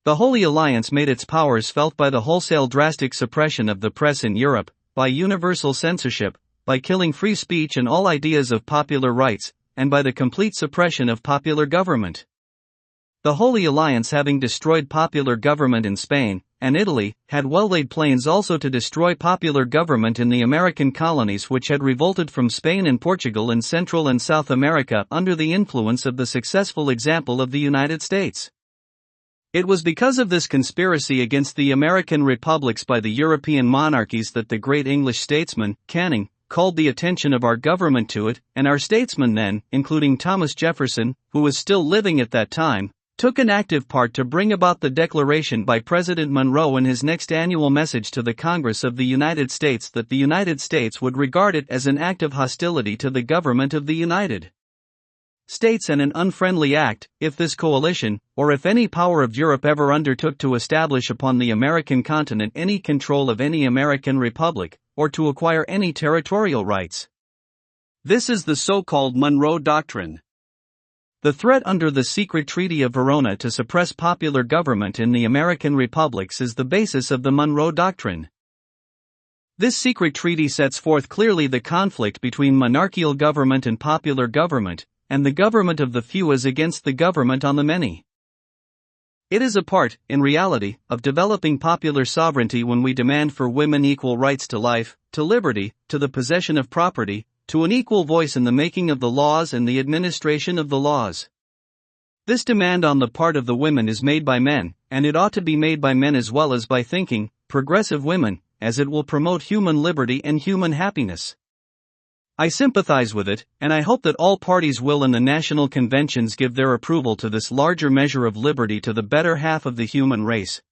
The Holy Alliance made its powers felt by the wholesale drastic suppression of the press in Europe, by universal censorship, by killing free speech and all ideas of popular rights, and by the complete suppression of popular government. The Holy Alliance, having destroyed popular government in Spain and Italy, had well-laid plans also to destroy popular government in the American colonies which had revolted from Spain and Portugal in Central and South America under the influence of the successful example of the United States. It was because of this conspiracy against the American republics by the European monarchies that the great English statesman, Canning, called the attention of our government to it, and our statesmen then, including Thomas Jefferson, who was still living at that time, took an active part to bring about the declaration by President Monroe in his next annual message to the Congress of the United States that the United States would regard it as an act of hostility to the government of the United States and an unfriendly act, if this coalition, or if any power of Europe ever undertook to establish upon the American continent any control of any American republic, or to acquire any territorial rights. This is the so-called Monroe Doctrine. The threat under the secret Treaty of Verona to suppress popular government in the American republics is the basis of the Monroe Doctrine. This secret treaty sets forth clearly the conflict between monarchical government and popular government, and the government of the few is against the government on the many. It is a part, in reality, of developing popular sovereignty when we demand for women equal rights to life, to liberty, to the possession of property, to an equal voice in the making of the laws and the administration of the laws. This demand on the part of the women is made by men, and it ought to be made by men as well as by thinking, progressive women, as it will promote human liberty and human happiness. I sympathize with it, and I hope that all parties will in the national conventions give their approval to this larger measure of liberty to the better half of the human race,